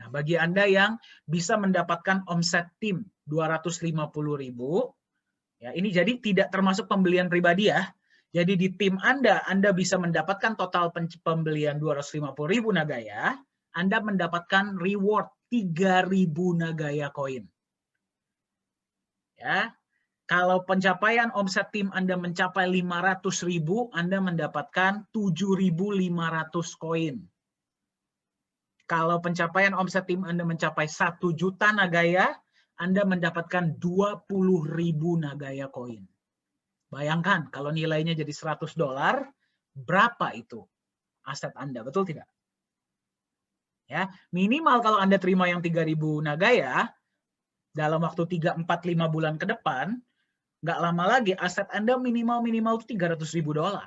Nah, bagi Anda yang bisa mendapatkan omset tim 250.000, ya, ini jadi tidak termasuk pembelian pribadi ya. Jadi di tim Anda bisa mendapatkan total pembelian 250.000 Nagaya, Anda mendapatkan reward 3.000 Nagaya koin. Ya. Kalau pencapaian omset tim Anda mencapai 500.000, Anda mendapatkan 7.500 koin. Kalau pencapaian omset tim Anda mencapai 1 juta Nagaya, Anda mendapatkan 20.000 Nagaya koin. Bayangkan kalau nilainya jadi $100, berapa itu aset Anda, betul tidak? Ya, minimal kalau Anda terima yang 3.000 Nagaya dalam waktu 3, 4, 5 bulan ke depan, nggak lama lagi aset Anda minimal itu $300.000.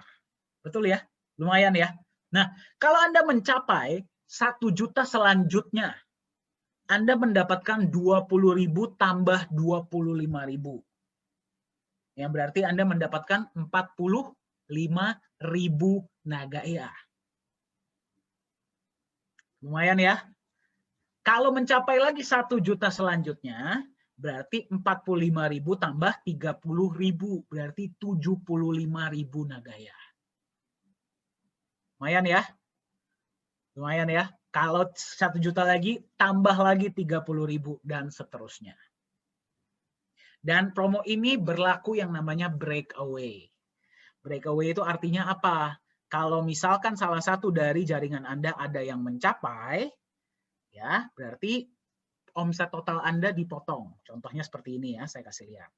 Betul ya? Lumayan ya. Nah, kalau Anda mencapai 1 juta selanjutnya, Anda mendapatkan 20.000 tambah 25.000. Yang berarti Anda mendapatkan 45.000 Nagaya. Lumayan ya. Kalau mencapai lagi 1 juta selanjutnya, berarti 45.000 tambah 30.000, berarti 75.000 Nagaya. Lumayan ya. Lumayan ya. Kalau 1 juta lagi, tambah lagi 30.000 dan seterusnya. Dan promo ini berlaku yang namanya breakaway. Breakaway itu artinya apa? Kalau misalkan salah satu dari jaringan Anda ada yang mencapai, ya berarti omset total Anda dipotong. Contohnya seperti ini ya, saya kasih lihat.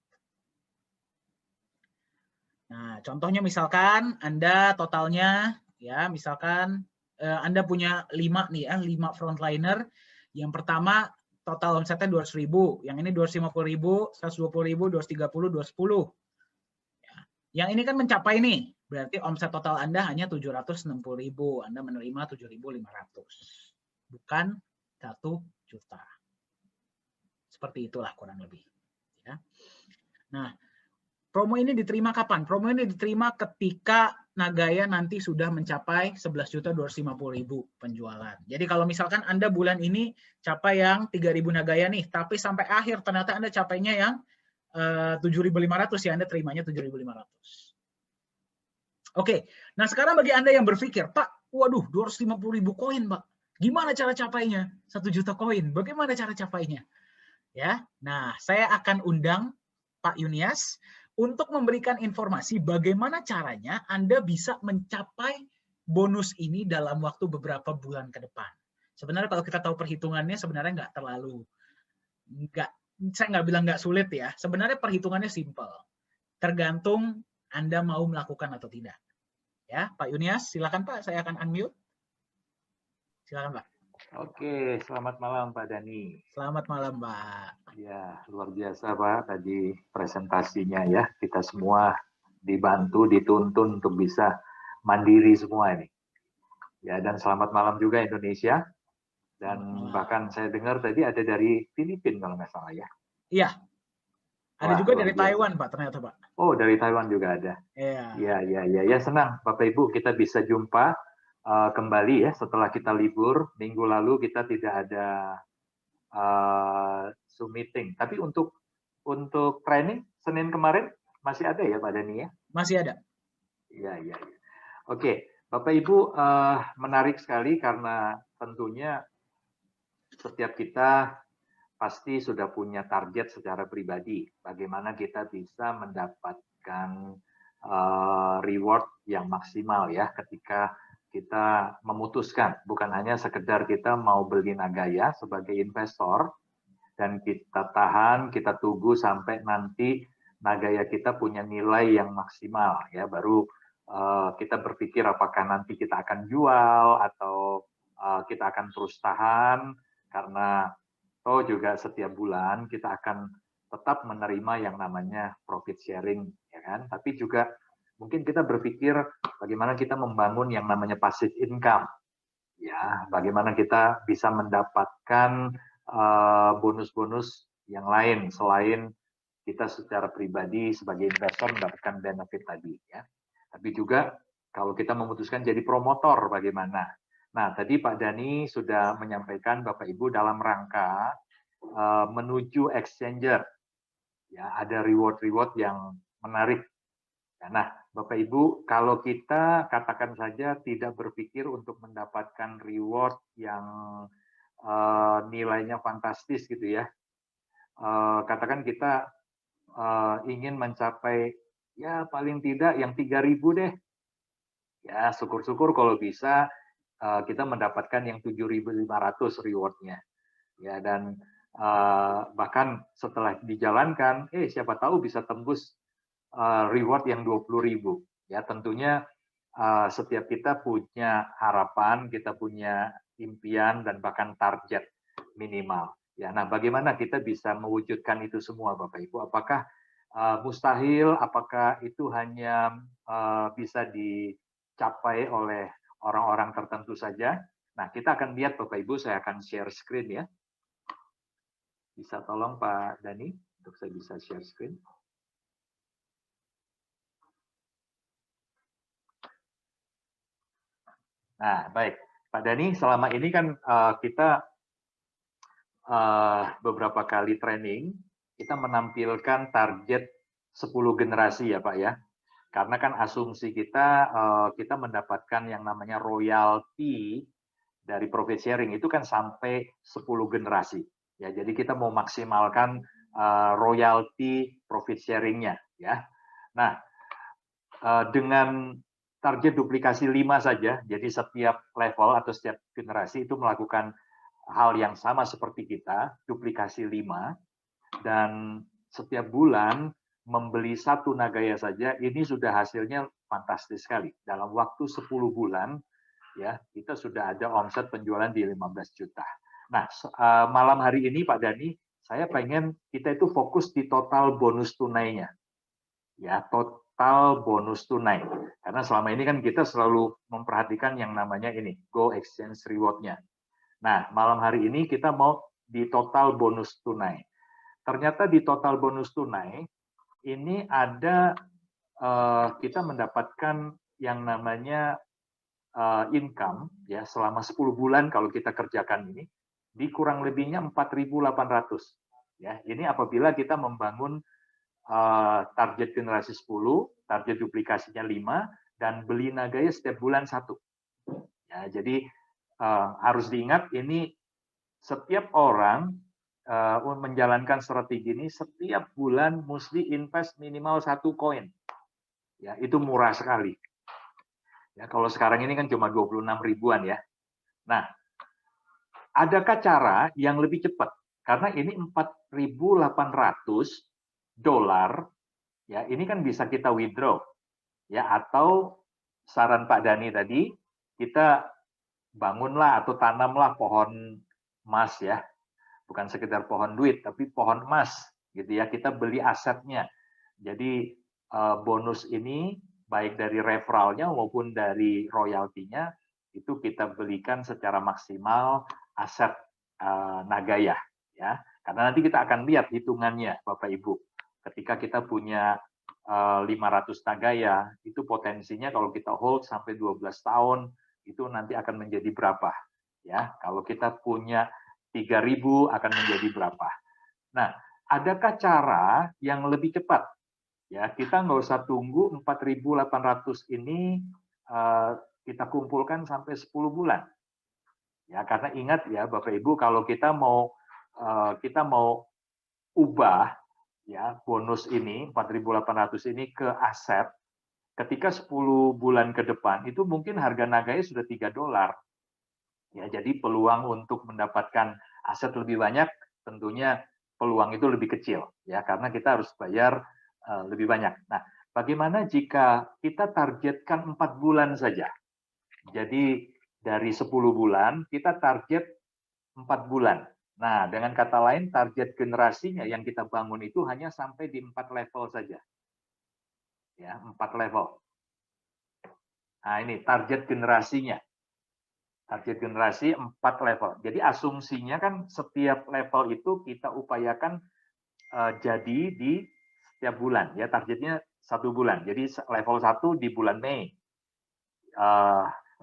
Nah, contohnya misalkan Anda totalnya, ya misalkan Anda punya 5 nih ya, 5 frontliner. Yang pertama total omsetnya 200.000, yang ini 250.000, 120.000, 230, 210. Ya. Yang ini kan mencapai nih, berarti omset total Anda hanya 760.000, Anda menerima 7.500, bukan 1 juta. Seperti itulah kurang lebih. Ya. Nah, promo ini diterima kapan? Promo ini diterima ketika Nagaya nanti sudah mencapai 11.250.000 penjualan. Jadi kalau misalkan Anda bulan ini capai yang 3.000 Nagaya nih, tapi sampai akhir ternyata Anda capainya yang 7.500, ya Anda terimanya 7.500. Oke, nah sekarang bagi Anda yang berpikir, Pak, waduh 250.000 koin Pak, gimana cara capainya? 1 juta koin, bagaimana cara capainya? Ya, nah saya akan undang Pak Yunias untuk memberikan informasi bagaimana caranya Anda bisa mencapai bonus ini dalam waktu beberapa bulan ke depan. Sebenarnya kalau kita tahu perhitungannya sebenarnya nggak terlalu, saya nggak bilang nggak sulit ya. Sebenarnya perhitungannya simple. Tergantung Anda mau melakukan atau tidak. Ya, Pak Yunias, silakan Pak, saya akan unmute. Silakan Pak. Oke, selamat malam Pak Dani. Selamat malam Pak. Ya, luar biasa Pak tadi presentasinya ya. Kita semua dibantu, dituntun untuk bisa mandiri semua ini. Ya, dan selamat malam juga Indonesia. Dan bahkan saya dengar tadi ada dari Filipina kalau nggak salah ya. Iya. Ada juga dari Taiwan Pak ternyata Pak. Oh, dari Taiwan juga ada. Iya. Ya, senang Bapak Ibu kita bisa jumpa kembali ya setelah kita libur. Minggu lalu kita tidak ada Zoom meeting. Tapi untuk training Senin kemarin masih ada ya Pak Dani ya? Masih ada. Iya. Oke, Bapak Ibu menarik sekali karena tentunya setiap kita pasti sudah punya target secara pribadi. Bagaimana kita bisa mendapatkan reward yang maksimal ya ketika kita memutuskan, bukan hanya sekedar kita mau beli Nagaya sebagai investor, dan kita tahan, kita tunggu sampai nanti Nagaya kita punya nilai yang maksimal, ya baru kita berpikir apakah nanti kita akan jual atau kita akan terus tahan, karena juga setiap bulan kita akan tetap menerima yang namanya profit sharing, ya kan? Tapi juga mungkin kita berpikir bagaimana kita membangun yang namanya passive income, ya, bagaimana kita bisa mendapatkan bonus-bonus yang lain selain kita secara pribadi sebagai investor mendapatkan benefit tadi, ya. Tapi juga kalau kita memutuskan jadi promotor, bagaimana? Nah, tadi Pak Dani sudah menyampaikan Bapak Ibu dalam rangka menuju exchanger. Ya, ada reward-reward yang menarik. Nah, Bapak Ibu, kalau kita katakan saja tidak berpikir untuk mendapatkan reward yang nilainya fantastis gitu ya. Katakan kita ingin mencapai ya paling tidak yang 3.000 deh. Ya, syukur-syukur kalau bisa kita mendapatkan yang 7.500 rewardnya. Ya, dan bahkan setelah dijalankan, siapa tahu bisa tembus reward yang 20.000. Ya, tentunya setiap kita punya harapan, kita punya impian dan bahkan target minimal. Ya, nah bagaimana kita bisa mewujudkan itu semua, Bapak Ibu? Apakah mustahil? Apakah itu hanya bisa dicapai oleh orang-orang tertentu saja? Nah, kita akan lihat, Bapak Ibu, saya akan share screen ya. Bisa tolong Pak Dani untuk saya bisa share screen. Nah, baik. Pak Dani, selama ini kan kita beberapa kali training, kita menampilkan target 10 generasi ya Pak ya. Karena kan asumsi kita, kita mendapatkan yang namanya royalti dari profit sharing itu kan sampai 10 generasi. Ya, jadi kita mau maksimalkan royalti profit sharing-nya ya. Nah, dengan target duplikasi 5 saja, jadi setiap level atau setiap generasi itu melakukan hal yang sama seperti kita, duplikasi 5, dan setiap bulan membeli 1 Nagaya saja, ini sudah hasilnya fantastis sekali. Dalam waktu 10 bulan, ya kita sudah ada omset penjualan di 15 juta. Nah, malam hari ini Pak Dani, saya pengen kita itu fokus di total bonus tunainya. Ya, total bonus tunai. Karena selama ini kan kita selalu memperhatikan yang namanya ini, Go Exchange Reward-nya. Nah, malam hari ini kita mau di total bonus tunai. Ternyata di total bonus tunai, ini ada kita mendapatkan yang namanya income, ya selama 10 bulan kalau kita kerjakan ini, di kurang lebihnya 4.800. Ya, ini apabila kita membangun target generasi 10, target duplikasinya 5, dan beli Nagaya setiap bulan 1. Ya, jadi harus diingat ini setiap orang menjalankan strategi ini setiap bulan mesti invest minimal 1 koin. Ya, itu murah sekali. Ya, kalau sekarang ini kan cuma 26 ribuan ya. Nah, adakah cara yang lebih cepat? Karena ini 4.800 dolar, ya ini kan bisa kita withdraw, ya atau saran Pak Dani tadi kita bangunlah atau tanamlah pohon emas ya, bukan sekedar pohon duit tapi pohon emas gitu ya, kita beli asetnya. Jadi bonus ini baik dari referralnya maupun dari royaltinya itu kita belikan secara maksimal aset Nagaya ya, karena nanti kita akan lihat hitungannya Bapak Ibu. Ketika kita punya 500 Nagaya, itu potensinya kalau kita hold sampai 12 tahun, itu nanti akan menjadi berapa. Ya, kalau kita punya 3.000 akan menjadi berapa. Nah, adakah cara yang lebih cepat? Ya, kita nggak usah tunggu 4.800 ini kita kumpulkan sampai 10 bulan. Ya, karena ingat ya Bapak Ibu, kalau kita mau ubah ya bonus ini 4.800 ini ke aset, ketika 10 bulan ke depan itu mungkin harga Nagaya sudah $3. Ya, jadi peluang untuk mendapatkan aset lebih banyak tentunya peluang itu lebih kecil ya, karena kita harus bayar lebih banyak. Nah, bagaimana jika kita targetkan 4 bulan saja? Jadi dari 10 bulan kita target 4 bulan. Nah, dengan kata lain, target generasinya yang kita bangun itu hanya sampai di 4 level saja. Ya, 4 level. Nah, ini target generasinya. Target generasi 4 level. Jadi asumsinya kan setiap level itu kita upayakan jadi di setiap bulan. Ya, targetnya 1 bulan. Jadi level 1 di bulan Mei.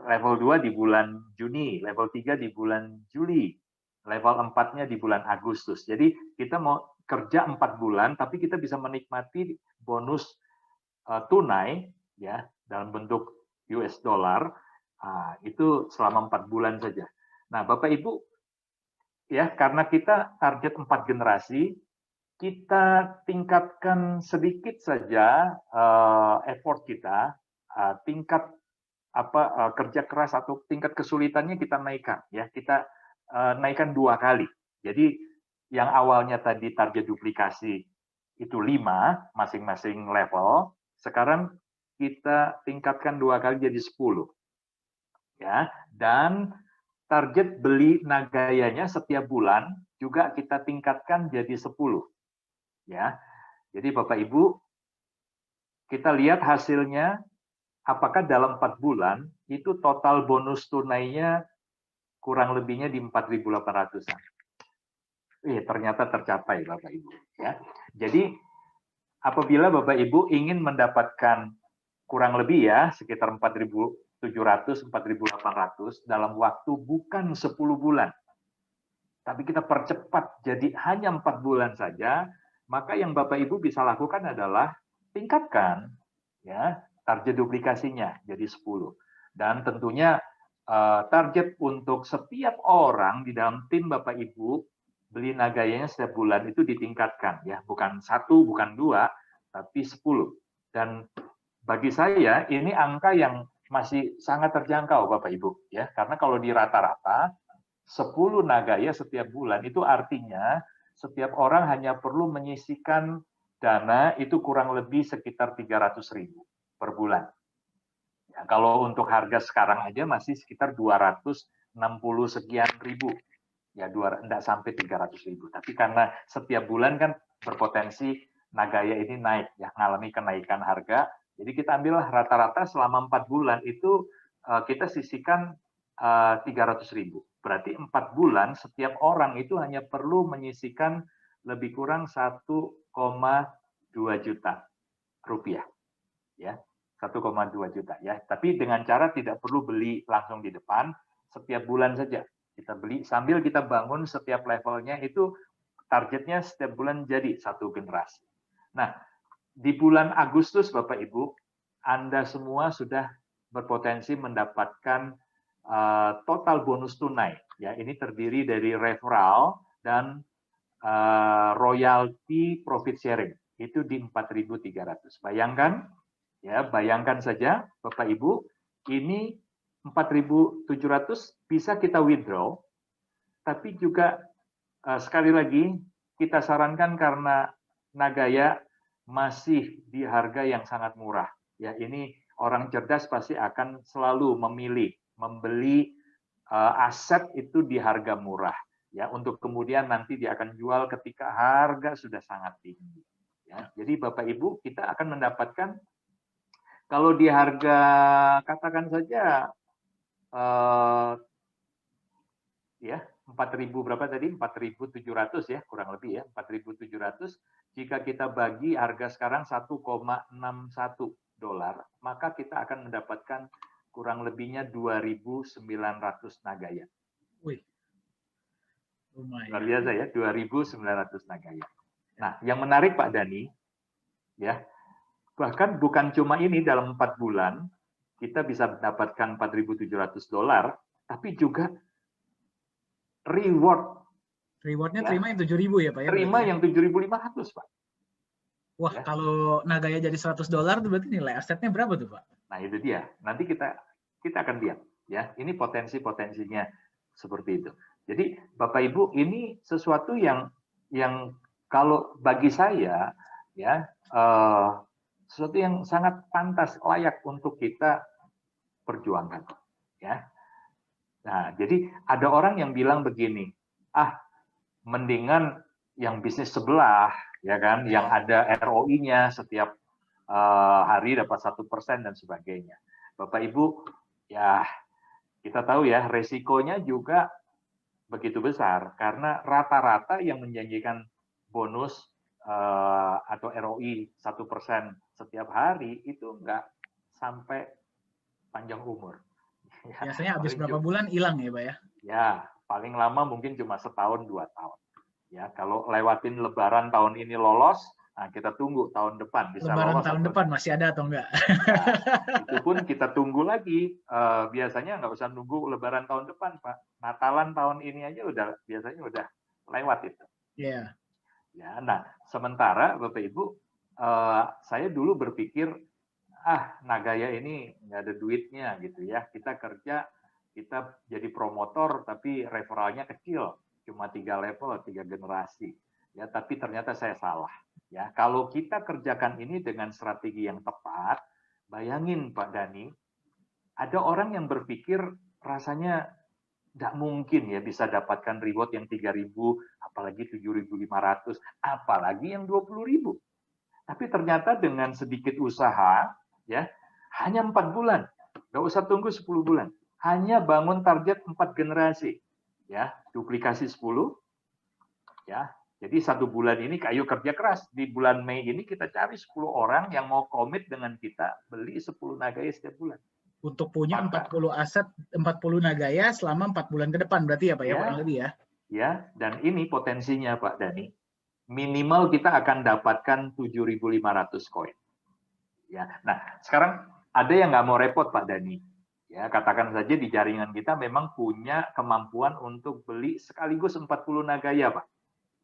level 2 di bulan Juni, level 3 di bulan Juli, level 4-nya di bulan Agustus. Jadi kita mau kerja 4 bulan, tapi kita bisa menikmati bonus tunai ya dalam bentuk US dollar itu selama 4 bulan saja. Nah, Bapak Ibu ya, karena kita target 4 generasi, kita tingkatkan sedikit saja effort kita, tingkat kerja keras atau tingkat kesulitannya kita naikkan ya, kita naikkan 2 kali. Jadi yang awalnya tadi target duplikasi itu 5 masing-masing level, sekarang kita tingkatkan 2 kali jadi 10. Ya, dan target beli Nagayanya setiap bulan juga kita tingkatkan jadi 10. Ya. Jadi Bapak Ibu, kita lihat hasilnya apakah dalam 4 bulan itu total bonus tunainya kurang lebihnya di 4.800-an. Ternyata tercapai Bapak Ibu. Ya. Jadi apabila Bapak Ibu ingin mendapatkan kurang lebih ya sekitar 4.700, 4.800 dalam waktu bukan 10 bulan, tapi kita percepat jadi hanya 4 bulan saja, maka yang Bapak Ibu bisa lakukan adalah tingkatkan ya target duplikasinya jadi 10. Dan tentunya target untuk setiap orang di dalam tim Bapak Ibu beli Nagayanya setiap bulan itu ditingkatkan ya, bukan 1, bukan 2, tapi 10. Dan bagi saya ini angka yang masih sangat terjangkau Bapak Ibu ya, karena kalau di rata-rata 10 Nagaya setiap bulan itu artinya setiap orang hanya perlu menyisihkan dana itu kurang lebih sekitar 300.000 per bulan. Ya, kalau untuk harga sekarang aja masih sekitar 260 sekian ribu. Ya, enggak sampai 300.000. Tapi karena setiap bulan kan berpotensi Nagaya ini naik, ya, mengalami kenaikan harga. Jadi kita ambillah rata-rata selama 4 bulan itu kita sisihkan 300.000. Berarti 4 bulan setiap orang itu hanya perlu menyisihkan lebih kurang 1,2 juta rupiah. Ya, 1,2 juta ya. Tapi dengan cara tidak perlu beli langsung di depan, setiap bulan saja kita beli sambil kita bangun setiap levelnya itu targetnya setiap bulan jadi 1 generasi. Nah, di bulan Agustus Bapak Ibu, Anda semua sudah berpotensi mendapatkan total bonus tunai. Ya, ini terdiri dari referral dan royalty profit sharing. Itu di 4.300. Bayangkan ya, bayangkan saja Bapak Ibu, ini 4.700 bisa kita withdraw, tapi juga sekali lagi kita sarankan karena Nagaya masih di harga yang sangat murah. Ya, ini orang cerdas pasti akan selalu memilih membeli aset itu di harga murah. Ya, untuk kemudian nanti dia akan jual ketika harga sudah sangat tinggi. Ya, jadi Bapak Ibu kita akan mendapatkan kalau di harga katakan saja ya 4.000 berapa tadi 4.700 ya kurang lebih ya 4.700 jika kita bagi harga sekarang 1,61 dolar maka kita akan mendapatkan kurang lebihnya 2.900 Nagaya. Wih, lumayan. Luar biasa ya 2.900 Nagaya. Nah yang menarik Pak Dani ya bahkan bukan cuma ini dalam 4 bulan kita bisa mendapatkan 4.700 dolar tapi juga Rewardnya terima yang 7.000 ya Pak ya? Terima yang 7.500 Pak. Wah ya. Kalau Nagaya jadi 100 dolar berarti nilai asetnya berapa tuh Pak? Nah itu dia. Nanti kita akan lihat ya. Ini potensinya seperti itu. Jadi Bapak Ibu ini sesuatu yang kalau bagi saya ya sesuatu yang sangat pantas layak untuk kita perjuangkan ya. Nah, jadi ada orang yang bilang begini, mendingan yang bisnis sebelah, ya kan, yang ada ROI-nya setiap hari dapat 1% dan sebagainya. Bapak Ibu, ya kita tahu ya resikonya juga begitu besar karena rata-rata yang menjanjikan bonus atau ROI 1% setiap hari itu enggak sampai panjang umur. Ya, Biasanya habis paling berapa bulan hilang ya, Pak ya? ya, paling lama mungkin cuma setahun 2 tahun. Ya, kalau lewatin Lebaran tahun ini lolos, nah kita tunggu tahun depan bisa Lebaran lolos tahun atau depan enggak. masih ada atau enggak? Ya, itu pun kita tunggu lagi. Biasanya nggak usah nunggu Lebaran tahun depan, Pak. Natalan tahun ini aja biasanya udah lewat itu. Iya. Ya, nah sementara Bapak Ibu, saya dulu berpikir Nagaya ini nggak ada duitnya gitu ya. Kita kerja, kita jadi promotor, tapi referralnya kecil, cuma 3 level, 3 generasi. Ya, tapi ternyata saya salah. Ya, kalau kita kerjakan ini dengan strategi yang tepat, bayangin Pak Dani, ada orang yang berpikir rasanya nggak mungkin ya bisa dapatkan reward yang 3.000, apalagi 7.500, apalagi yang 20.000. Tapi ternyata dengan sedikit usaha, ya hanya 4 bulan, nggak usah tunggu 10 bulan, hanya bangun target 4 generasi, ya duplikasi 10, ya. Jadi 1 bulan ini kayu kerja keras. Di bulan Mei ini kita cari 10 orang yang mau komit dengan kita beli 10 Nagaya setiap bulan. Untuk punya Maka, 40 aset, 40 Nagaya selama 4 bulan ke depan berarti ya Pak ya, kurang lebih ya. Ya, dan ini potensinya Pak Dani. Minimal kita akan dapatkan 7.500 koin. Ya, nah sekarang ada yang nggak mau repot Pak Dani. Ya, katakan saja di jaringan kita memang punya kemampuan untuk beli sekaligus 40 Nagaya, Pak.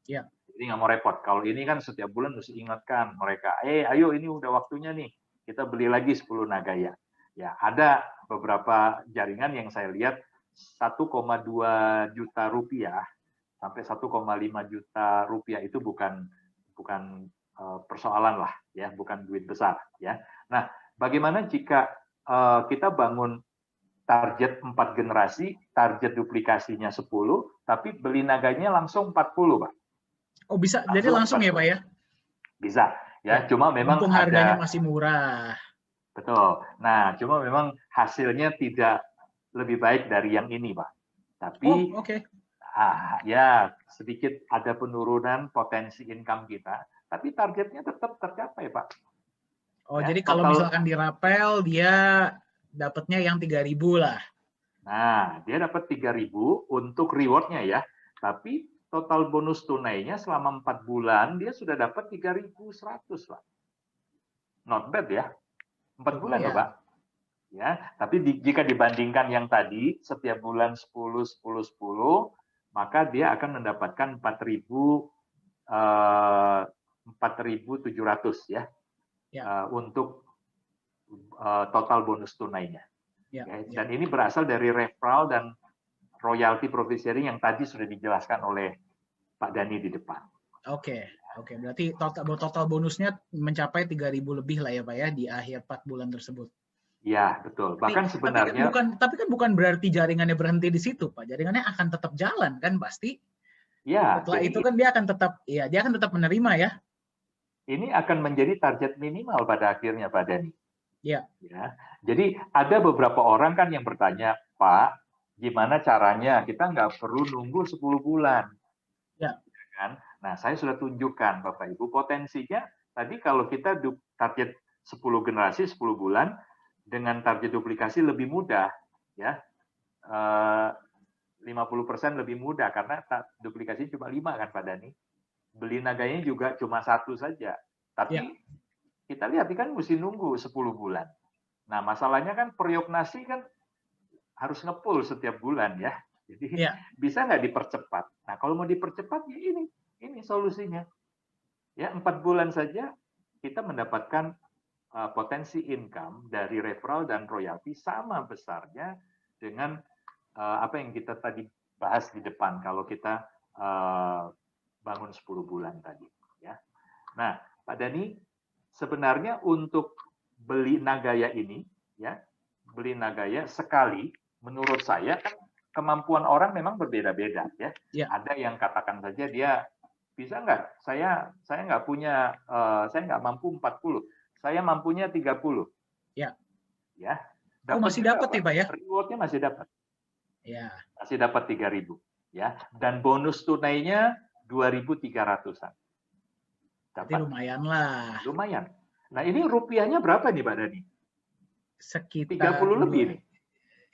Ya. Jadi nggak mau repot. Kalau ini kan setiap bulan mesti ingatkan mereka, ayo ini udah waktunya nih, kita beli lagi 10 Nagaya. Ya, ada beberapa jaringan yang saya lihat 1,2 juta rupiah sampai 1,5 juta rupiah itu bukan persoalan lah, ya, bukan duit besar, ya. Nah, bagaimana jika kita bangun target 4 generasi, target duplikasinya 10, tapi beli naganya langsung 40, Pak. Oh bisa, jadi langsung 40. Ya Pak ya? Bisa, ya. Cuma memang mumpung harganya masih murah. Betul. Nah, cuma memang hasilnya tidak lebih baik dari yang ini, Pak. Tapi, ya sedikit ada penurunan potensi income kita, tapi targetnya tetap tercapai, Pak. Oh, ya, jadi kalau misalkan dirapel, dia dapatnya yang 3.000 lah. Nah, dia dapat 3.000 untuk rewardnya ya. Tapi total bonus tunainya selama 4 bulan, dia sudah dapat 3.100, Pak. Not bad ya. 4 bulan loh, Pak. Ya, tapi jika dibandingkan yang tadi, setiap bulan 10, 10, 10, maka dia akan mendapatkan 4.700 ya, untuk total bonus tunainya. Dan ini berasal dari referral dan royalty profit sharing yang tadi sudah dijelaskan oleh Pak Dani di depan. Oke, berarti total bonusnya mencapai 3.000 lebih lah ya Pak ya di akhir 4 bulan tersebut. Ya, betul. Bahkan sebenarnya tapi kan bukan berarti jaringannya berhenti di situ, Pak. Jaringannya akan tetap jalan kan pasti. Ya, setelah itu kan dia akan tetap menerima ya. Ini akan menjadi target minimal pada akhirnya, Pak Dani. Ya. Ya. Jadi ada beberapa orang kan yang bertanya, Pak, gimana caranya? Kita nggak perlu nunggu 10 bulan. Ya. Kan? Nah, saya sudah tunjukkan, Bapak Ibu, potensinya tadi kalau kita target 10 generasi, 10 bulan, dengan target duplikasi lebih mudah, ya. 50% lebih mudah, karena duplikasi cuma 5 kan, Pak Dani. Beli naganya juga cuma 1 saja. Tapi kita lihat, kan mesti nunggu 10 bulan. Nah, masalahnya kan periopnasi kan harus nge-pull setiap bulan ya. Jadi bisa nggak dipercepat? Nah, kalau mau dipercepat ya ini solusinya. Ya, 4 bulan saja kita mendapatkan potensi income dari referral dan royalti sama besarnya dengan apa yang kita tadi bahas di depan kalau kita bangun 10 bulan tadi. Ya. Nah, Pak Dani, sebenarnya untuk beli Nagaya ini, ya, beli Nagaya sekali, menurut saya kan kemampuan orang memang berbeda-beda, ya. Ada yang katakan saja dia bisa nggak? Saya nggak punya, saya nggak mampu 40, saya mampunya 30. Ya. Ya. Masih dapat ya Pak ya? Rewardnya masih dapat. Ya. Masih dapat 3.000. Ya. Dan bonus tunainya 2.300-an. Jadi lumayan lah. Lumayan. Nah ini rupiahnya berapa nih Pak Dani? Sekitar 30 lebih nih.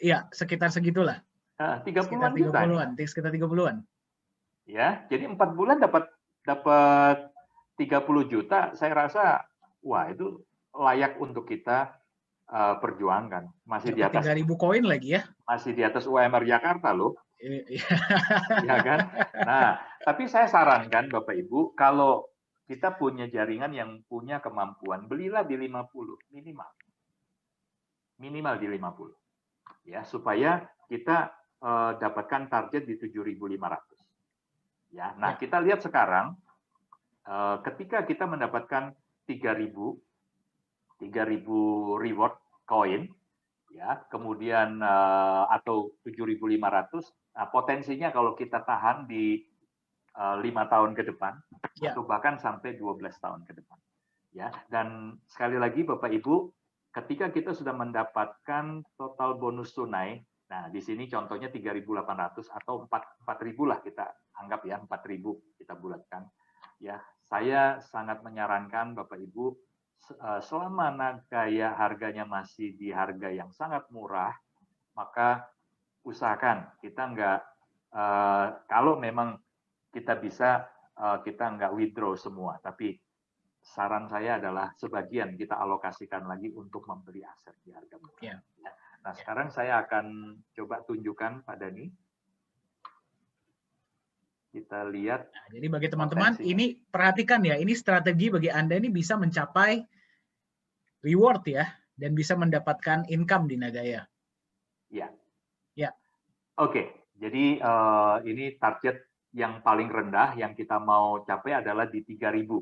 Iya, sekitar segitulah. 30-an juta. Sekitar 30-an. Ya, jadi 4 bulan dapat 30 juta, saya rasa wah itu layak untuk kita perjuangkan. Masih di atas 3.000 koin lagi ya. Masih di atas UMR Jakarta loh. Iya. Iya kan? Nah, tapi saya sarankan Bapak Ibu, kalau kita punya jaringan yang punya kemampuan, belilah di 50 minimal. Minimal di 50. Ya, supaya kita dapatkan target di 7.500. Ya, nah kita lihat sekarang ketika kita mendapatkan 3.000 reward koin, ya, kemudian atau 7.500, nah, potensinya kalau kita tahan di 5 tahun ke depan, atau bahkan sampai 12 tahun ke depan. Ya, dan sekali lagi Bapak Ibu, ketika kita sudah mendapatkan total bonus tunai, nah di sini contohnya 3.800 atau 4.000 lah kita anggap ya, 4.000 kita bulatkan. Ya, saya sangat menyarankan Bapak Ibu, selama Nagaya harganya masih di harga yang sangat murah, maka usahakan kita nggak, kalau memang kita bisa, kita nggak withdraw semua, tapi saran saya adalah sebagian kita alokasikan lagi untuk membeli aset di harga murah. Nah, sekarang saya akan coba tunjukkan Pak Dhani. Kita lihat. Nah, jadi bagi teman-teman, ini perhatikan ya, ini strategi bagi Anda ini bisa mencapai reward ya, dan bisa mendapatkan income di Nagaya. Ya. Ya. Oke, jadi ini target yang paling rendah yang kita mau capai adalah di 3.000.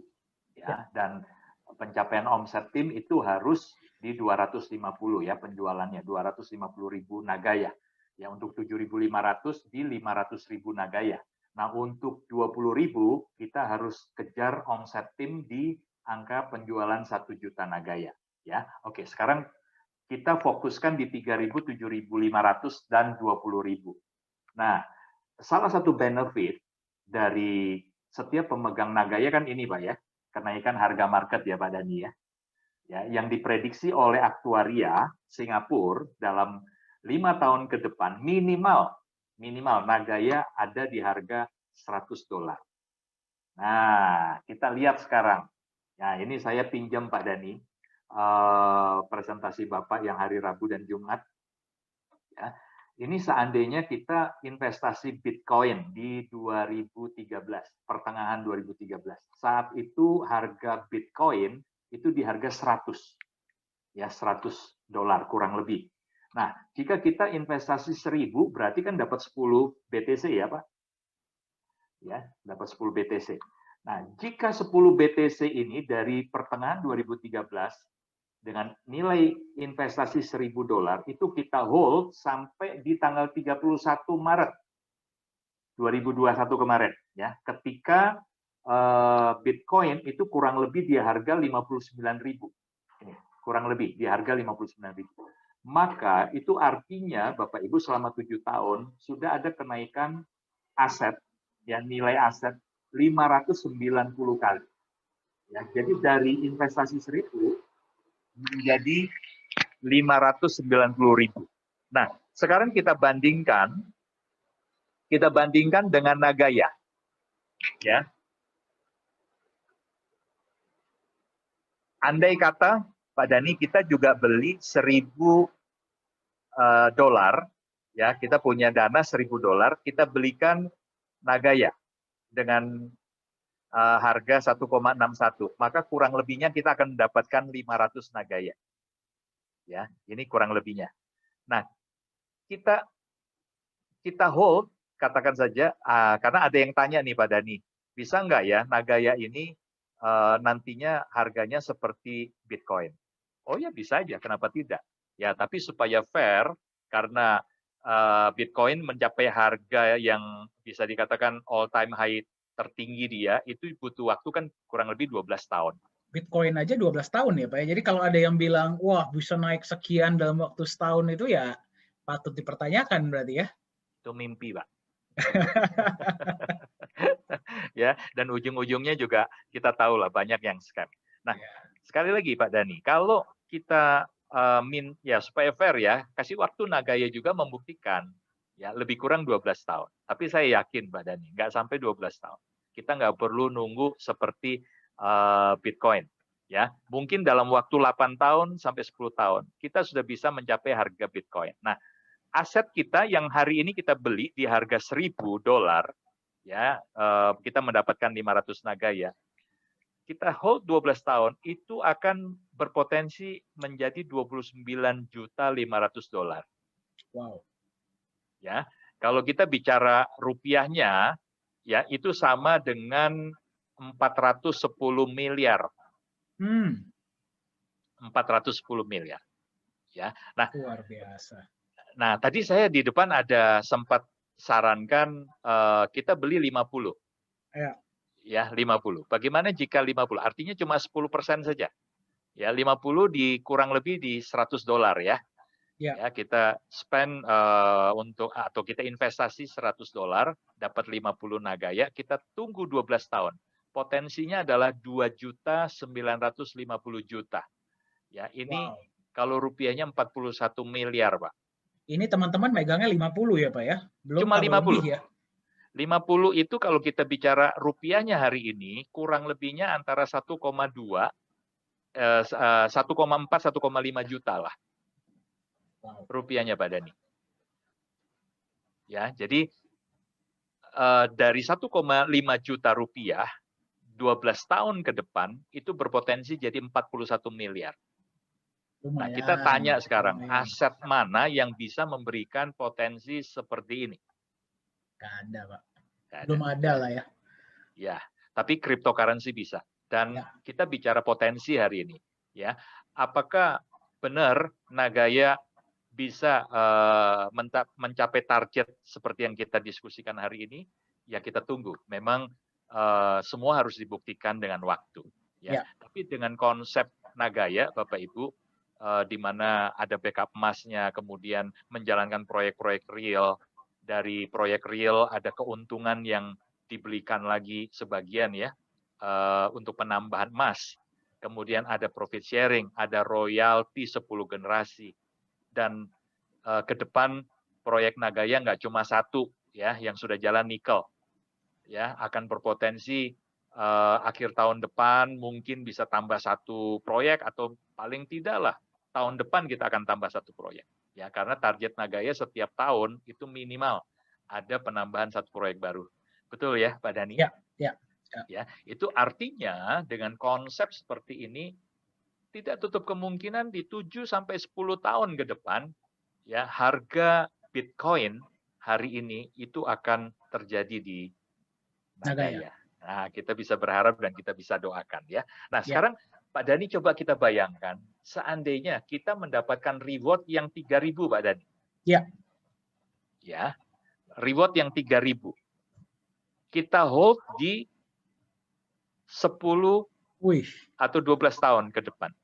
Ya, dan pencapaian omset tim itu harus di 250 ya penjualannya, 250.000 Nagaya. Ya, untuk 7.500 di 500.000 Nagaya. Nah, untuk 20.000 kita harus kejar omset tim di angka penjualan 1 juta Nagaya. Ya, oke. Sekarang kita fokuskan di 3.000, 7.500 dan 20.000. Nah, salah satu benefit dari setiap pemegang Nagaya kan ini Pak ya, kenaikan harga market ya Pak Dhani ya. Ya, yang diprediksi oleh aktuaria Singapura dalam 5 tahun ke depan minimal Nagaya ada di harga $100. Nah, kita lihat sekarang. Nah, ini saya pinjam Pak Dhani presentasi Bapak yang hari Rabu dan Jumat. Ya, ini seandainya kita investasi Bitcoin di 2013, pertengahan 2013. Saat itu harga Bitcoin itu di harga 100. Ya, $100 kurang lebih. Nah, jika kita investasi 1.000 berarti kan dapat 10 BTC ya, Pak? Ya, dapat 10 BTC. Nah, jika 10 BTC ini dari pertengahan 2013 dengan nilai investasi $1.000 itu kita hold sampai di tanggal 31 Maret 2021 kemarin ya, ketika Bitcoin itu kurang lebih di harga 59.000. Ini kurang lebih di harga 59.000. Maka itu artinya Bapak Ibu selama 7 tahun sudah ada kenaikan aset ya, nilai aset 590 kali. Ya, jadi dari investasi 1.000 menjadi 590.000. Nah, sekarang kita bandingkan dengan Nagaya. Ya. Andai kata Pak Dhani kita juga beli $1.000, ya, kita punya dana $1.000, kita belikan Nagaya dengan harga 1,61, maka kurang lebihnya kita akan mendapatkan 500 Nagaya. Ya, ini kurang lebihnya. Nah, kita hold, katakan saja, karena ada yang tanya nih Pak Dhani, bisa nggak ya Nagaya ini nantinya harganya seperti Bitcoin? Oh ya bisa aja, kenapa tidak? Ya, tapi supaya fair, karena Bitcoin mencapai harga yang bisa dikatakan all time high tertinggi dia, itu butuh waktu kan kurang lebih 12 tahun. Bitcoin aja 12 tahun ya Pak ya. Jadi kalau ada yang bilang, wah bisa naik sekian dalam waktu setahun itu ya patut dipertanyakan berarti ya. Itu mimpi Pak. Ya, dan ujung-ujungnya juga kita tahu lah banyak yang scam. Nah, sekali lagi Pak Dhani, kalau kita supaya fair ya, kasih waktu Nagaya juga membuktikan. Ya, lebih kurang 12 tahun. Tapi saya yakin Mbak Dani, nggak sampai 12 tahun. Kita nggak perlu nunggu seperti Bitcoin. Ya, mungkin dalam waktu 8 tahun sampai 10 tahun, kita sudah bisa mencapai harga Bitcoin. Nah, aset kita yang hari ini kita beli di harga $1.000, ya, kita mendapatkan 500 Nagaya. Kita hold 12 tahun, itu akan berpotensi menjadi $29.500.000. Wow. Ya, kalau kita bicara rupiahnya, ya itu sama dengan 410 miliar. 410 miliar. Ya, nah luar biasa. Nah, tadi saya di depan ada sempat sarankan kita beli 50. Ya. Ya, 50. Bagaimana jika 50? Artinya cuma 10% saja. Ya, 50 kurang lebih di $100 ya. Ya. Ya, kita spend atau kita investasi $100, dapat 50 Nagaya, kita tunggu 12 tahun. Potensinya adalah 2.950.000.000. Ya, ini kalau rupiahnya 41 miliar, Pak. Ini teman-teman megangnya 50 ya, Pak ya? Belum Cuma tambah 50. lebih ya. 50 itu kalau kita bicara rupiahnya hari ini, kurang lebihnya antara 1,4, 1,5 juta lah. Rupiahnya Pak Dani. Ya, jadi dari 1,5 juta rupiah, 12 tahun ke depan itu berpotensi jadi 41 miliar. Nah, kita tanya sekarang, aset mana yang bisa memberikan potensi seperti ini? Nggak ada, Pak. Nggak ada. Belum ada lah ya. Ya, tapi cryptocurrency bisa. Dan kita bicara potensi hari ini. Ya, apakah benar Nagaya bisa mencapai target seperti yang kita diskusikan hari ini? Ya, kita tunggu. Memang semua harus dibuktikan dengan waktu. Ya. Tapi dengan konsep Nagaya, Bapak Ibu, di mana ada backup emasnya, kemudian menjalankan proyek-proyek real, dari proyek real ada keuntungan yang dibelikan lagi sebagian ya untuk penambahan emas, kemudian ada profit sharing, ada royalti 10 generasi, dan ke depan proyek Nagaya nggak cuma satu ya yang sudah jalan nikel, ya akan berpotensi akhir tahun depan mungkin bisa tambah satu proyek atau paling tidak lah tahun depan kita akan tambah satu proyek. Ya, karena target Nagaya setiap tahun itu minimal ada penambahan satu proyek baru. Betul ya, Pak Dani? Ya. Ya, itu artinya dengan konsep seperti ini tidak tutup kemungkinan di 7 sampai 10 tahun ke depan ya harga Bitcoin hari ini itu akan terjadi di Nagaya. Nah, kita bisa berharap dan kita bisa doakan ya. Nah, sekarang Pak Dani coba kita bayangkan, seandainya kita mendapatkan reward yang 3.000, Pak Dani. Ya. Ya, reward yang 3.000. Kita hold di 10 atau 12 tahun ke depan.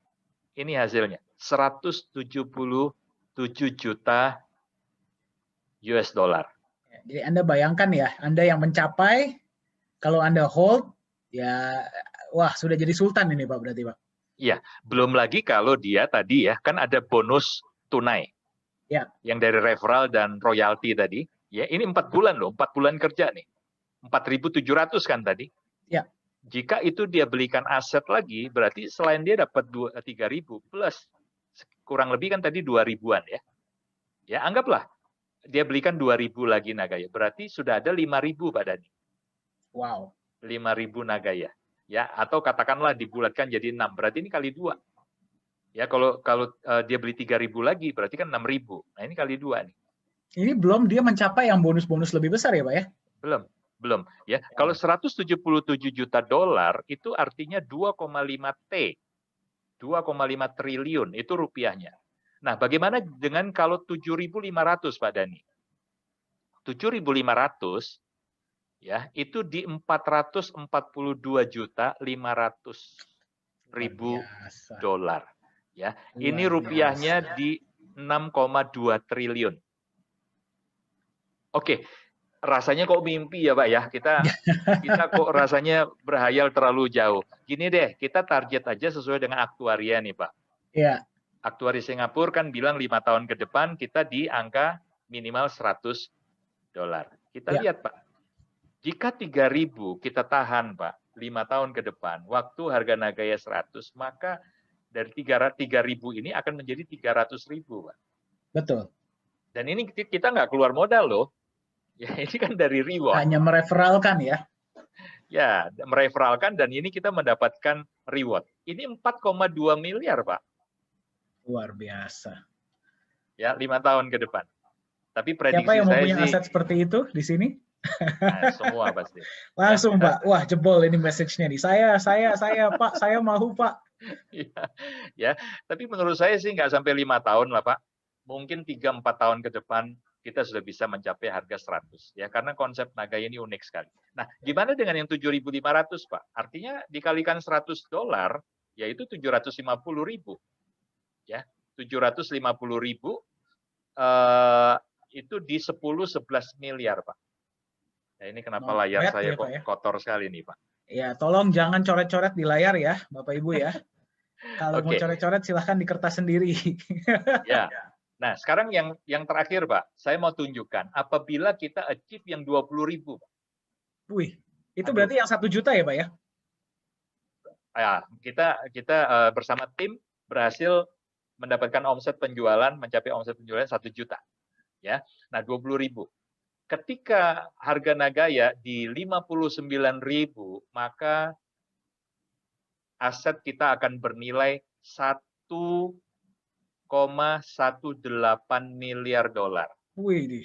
Ini hasilnya, 177 juta US dollar. Jadi Anda bayangkan ya, Anda yang mencapai, kalau Anda hold, ya wah sudah jadi sultan ini Pak berarti Pak. Iya, belum lagi kalau dia tadi ya, kan ada bonus tunai. Ya. Yang dari referral dan royalti tadi. Ya, ini 4 bulan loh, 4 bulan kerja nih. 4.700 kan tadi. Ya. Jika itu dia belikan aset lagi, berarti selain dia dapat 3.000 plus kurang lebih kan tadi 2.000-an ya. Ya, anggaplah dia belikan 2.000 lagi Nagaya. Berarti sudah ada 5.000 Pak Dani. Wow. 5.000 Nagaya. Ya, atau katakanlah dibulatkan jadi 6, berarti ini kali 2. Ya, kalau dia beli 3.000 lagi, berarti kan 6.000. Nah, ini kali 2 nih. Ini belum dia mencapai yang bonus-bonus lebih besar ya, Pak ya? Belum. Ya, kalau 177 juta dolar itu artinya 2,5 T. 2,5 triliun itu rupiahnya. Nah, bagaimana dengan kalau 7.500 Pak Dani? 7.500 ya, itu di 442.500.000 dolar. Ya, ini rupiahnya di 6,2 triliun. Oke, rasanya kok mimpi ya Pak ya, kita kok rasanya berhayal terlalu jauh. Gini deh, kita target aja sesuai dengan aktuaria nih Pak. Iya. Aktuari Singapura kan bilang 5 tahun ke depan kita di angka minimal $100. Kita Ya. lihat Pak, jika 3.000 kita tahan Pak, 5 tahun ke depan, waktu harga Nagaya 100, maka dari 3.000 ini akan menjadi 300.000 Pak. Betul. Dan ini kita nggak keluar modal loh. Ya, ini kan dari reward. Hanya mereferalkan ya. Ya, mereferalkan dan ini kita mendapatkan reward. Ini 4,2 miliar, Pak. Luar biasa. Ya, 5 tahun ke depan. Tapi prediksi Siapa yang mau saya punya sih, aset seperti itu di sini? nah, semua pasti. Langsung Pak. Wah, jebol ini message-nya nih. Saya Pak, saya mau Pak. Ya, tapi menurut saya sih nggak sampai 5 tahun lah, Pak. Mungkin 3-4 tahun ke depan kita sudah bisa mencapai harga 100 ya, karena konsep Nagaya ini unik sekali. Nah, gimana dengan yang 7.500 Pak? Artinya dikalikan $100 yaitu 750.000 ya, 750.000 itu di 10-11 miliar Pak. Nah, ini kenapa layar saya ya, kok Pak, ya? kotor sekali nih Pak. Ya, tolong jangan coret-coret di layar ya, Bapak Ibu ya. Kalau mau Oke. coret-coret silahkan di kertas sendiri. Ya. Nah, sekarang yang terakhir, Pak, saya mau tunjukkan apabila kita achieve yang 20.000, Pak. Wih, itu berarti yang 1 juta ya, Pak ya? Ya, kita bersama tim berhasil mendapatkan omset penjualan mencapai omset penjualan 1 juta. Ya. Nah, 20.000. Ketika harga Nagaya di 59.000, maka aset kita akan bernilai 1,18 miliar dolar. Wih,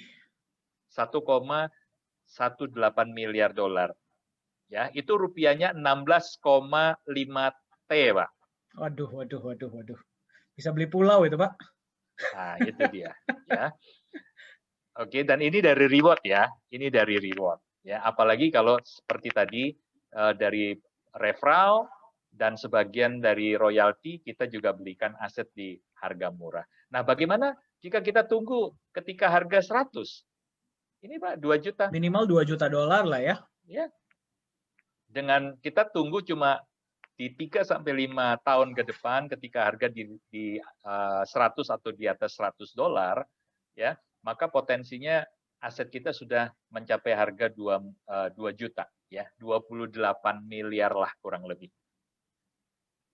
1,18 miliar dolar. Ya, itu rupiahnya 16,5 T, Pak. Waduh. Bisa beli pulau itu, Pak. Nah, itu dia, ya. Oke, dan ini dari reward ya. Ini dari reward, ya. Apalagi kalau seperti tadi dari referral dan sebagian dari royalti kita juga belikan aset di harga murah. Nah, bagaimana jika kita tunggu ketika harga 100? Ini Pak, 2 juta. Minimal 2 juta dolar lah ya. Ya. Dengan kita tunggu cuma di 3-5 tahun ke depan ketika harga di 100 atau di atas $100 ya, maka potensinya aset kita sudah mencapai harga 2 juta ya, 28 miliar lah kurang lebih.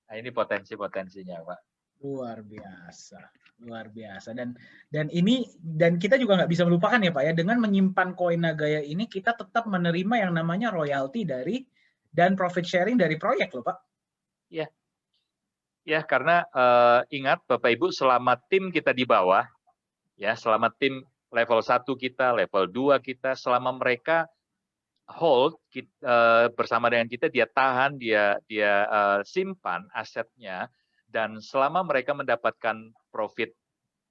Nah, ini potensinya, Pak. Luar biasa. Dan kita juga nggak bisa melupakan ya Pak ya, dengan menyimpan koin Nagaya ini kita tetap menerima yang namanya royalti dari dan profit sharing dari proyek loh Pak. Ya, karena ingat Bapak Ibu, selama tim kita di bawah, ya, selama tim level 1 kita, level 2 kita, selama mereka hold bersama dengan kita, dia tahan, dia simpan asetnya, dan selama mereka mendapatkan profit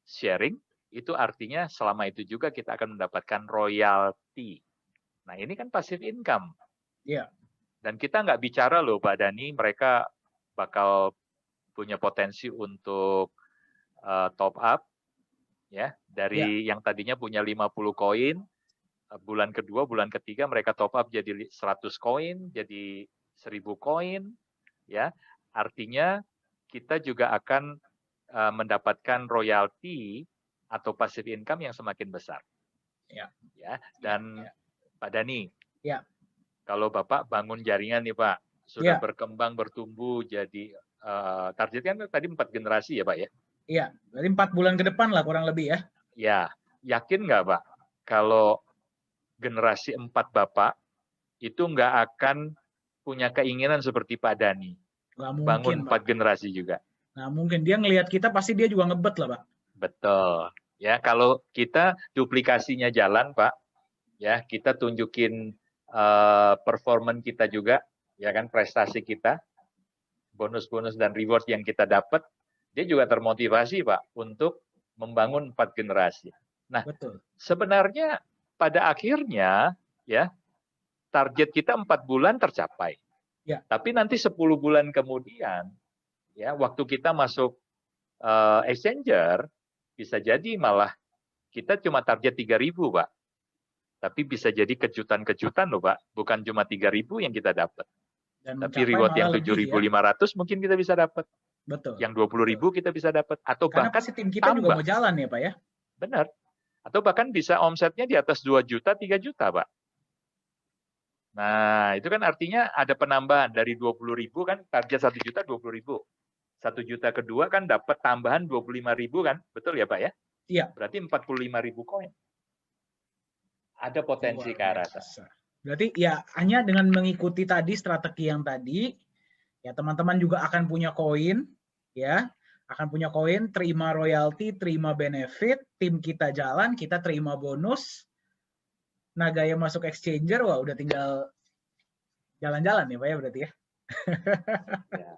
sharing, itu artinya selama itu juga kita akan mendapatkan royalti. Nah, ini kan passive income. Iya. Dan kita nggak bicara loh Pak Dani, mereka bakal punya potensi untuk top up, ya, dari yang tadinya punya 50 koin, bulan kedua, bulan ketiga mereka top up jadi 100 koin, jadi 1000 koin, ya. Artinya kita juga akan mendapatkan royalti atau passive income yang semakin besar. Ya. Dan Pak Dani, kalau Bapak bangun jaringan nih Pak, sudah berkembang, bertumbuh, jadi targetnya tadi 4 generasi ya Pak ya? Iya, dari 4 bulan ke depan lah kurang lebih ya. Ya, yakin nggak Pak, kalau generasi 4 Bapak itu nggak akan punya keinginan seperti Pak Dani? Nggak mungkin, bangun 4 generasi juga. Nah, mungkin dia ngelihat kita pasti dia juga ngebet lah Pak. Betul. Ya, kalau kita duplikasinya jalan Pak, ya kita tunjukin performan kita juga, ya kan, prestasi kita, bonus-bonus dan reward yang kita dapat, dia juga termotivasi Pak untuk membangun 4 generasi. Nah, betul. Sebenarnya pada akhirnya ya target kita 4 bulan tercapai. Ya. Tapi nanti 10 bulan kemudian, ya waktu kita masuk exchanger, bisa jadi malah kita cuma target 3.000 Pak. Tapi bisa jadi kejutan-kejutan loh Pak, bukan cuma 3.000 yang kita dapat. Tapi reward yang 7.500 mungkin kita bisa dapat. Betul. Yang 20.000 kita bisa dapat, atau Karena bahkan pasti tim kita juga mau jalan ya Pak ya. Benar. Atau bahkan bisa omsetnya di atas 2 juta, 3 juta Pak. Nah, itu kan artinya ada penambahan dari 20.000 kan, target 1 juta 20.000. 1 juta kedua kan dapat tambahan 25.000 kan, betul ya Pak ya? Iya. Berarti 45.000 koin. Ada potensi ke arah sana. Berarti ya hanya dengan mengikuti tadi strategi yang tadi, ya teman-teman juga akan punya koin, ya, akan punya koin, terima royalti, terima benefit, tim kita jalan, kita terima bonus, Nagaya masuk exchanger, wah udah tinggal jalan-jalan ya Pak ya berarti ya. Ya.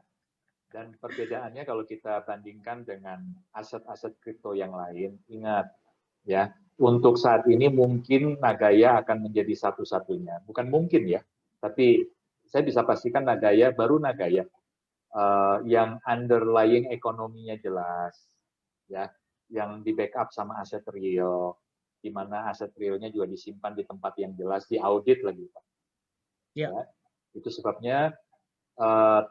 Dan perbedaannya kalau kita bandingkan dengan aset-aset kripto yang lain, ingat ya, untuk saat ini mungkin Nagaya akan menjadi satu-satunya. Bukan mungkin ya, tapi saya bisa pastikan Nagaya, baru Nagaya yang underlying ekonominya jelas, ya, yang di backup sama aset real, di mana aset realnya juga disimpan di tempat yang jelas, diaudit lagi, Pak. Ya. Ya, itu sebabnya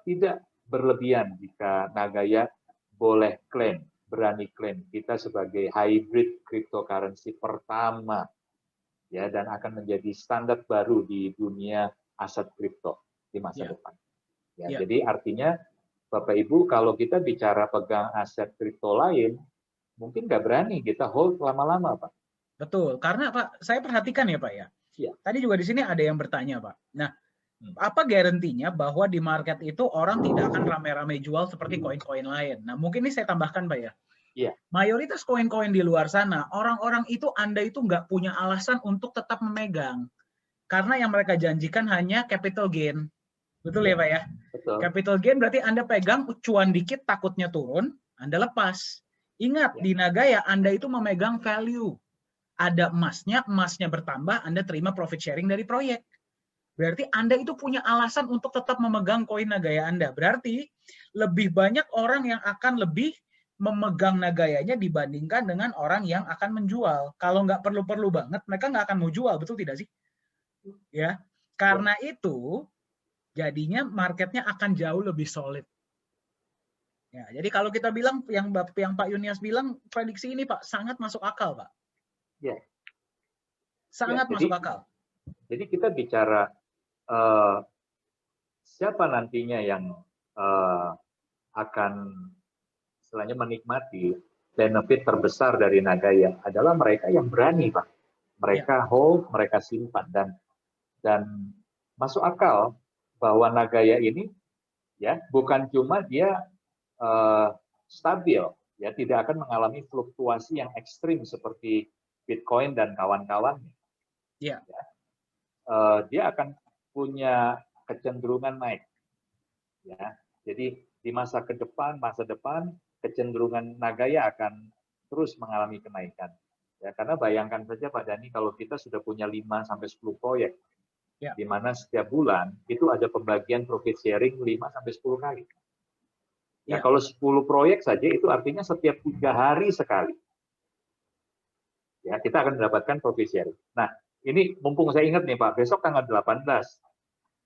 tidak berlebihan jika Nagaya boleh klaim, berani klaim kita sebagai hybrid cryptocurrency pertama, ya, dan akan menjadi standar baru di dunia aset kripto di masa depan. Ya, jadi artinya Bapak Ibu kalau kita bicara pegang aset kripto lain, mungkin nggak berani kita hold lama-lama, Pak. Betul, karena Pak, saya perhatikan ya Pak ya. Ya. Tadi juga di sini ada yang bertanya Pak. Nah, apa garantinya bahwa di market itu orang tidak akan rame-rame jual seperti koin-koin lain? Nah, mungkin ini saya tambahkan Pak ya. Iya. Mayoritas koin-koin di luar sana, orang-orang itu Anda itu nggak punya alasan untuk tetap memegang. Karena yang mereka janjikan hanya capital gain. Betul ya Pak ya? Betul. Capital gain berarti Anda pegang, cuan dikit takutnya turun, Anda lepas. Ingat, di Nagaya Anda itu memegang value. Ada emasnya bertambah, Anda terima profit sharing dari proyek. Berarti Anda itu punya alasan untuk tetap memegang koin Nagaya Anda. Berarti lebih banyak orang yang akan lebih memegang Nagayanya dibandingkan dengan orang yang akan menjual. Kalau nggak perlu-perlu banget, mereka nggak akan mau jual, betul tidak sih? Ya, karena itu jadinya marketnya akan jauh lebih solid. Ya, jadi kalau kita bilang yang Pak Yunias bilang prediksi ini Pak sangat masuk akal Pak. Ya. Sangat masuk akal. Jadi kita bicara siapa nantinya yang akan istilahnya menikmati benefit terbesar dari Nagaya adalah mereka yang berani, Pak. Mereka hold, mereka simpan dan masuk akal bahwa Nagaya ini ya bukan cuma dia stabil, ya tidak akan mengalami fluktuasi yang ekstrim seperti Bitcoin dan kawan-kawannya. Ya. Dia akan punya kecenderungan naik. Ya, jadi di masa depan kecenderungan Nagaya akan terus mengalami kenaikan. Ya, karena bayangkan saja Pak Dhani kalau kita sudah punya 5 sampai 10 proyek. Ya. Di mana setiap bulan itu ada pembagian profit sharing 5 sampai 10 kali. Ya, kalau 10 proyek saja itu artinya setiap 3 hari sekali. Ya, kita akan mendapatkan profit sharing. Nah, ini mumpung saya ingat nih Pak, besok tanggal 18.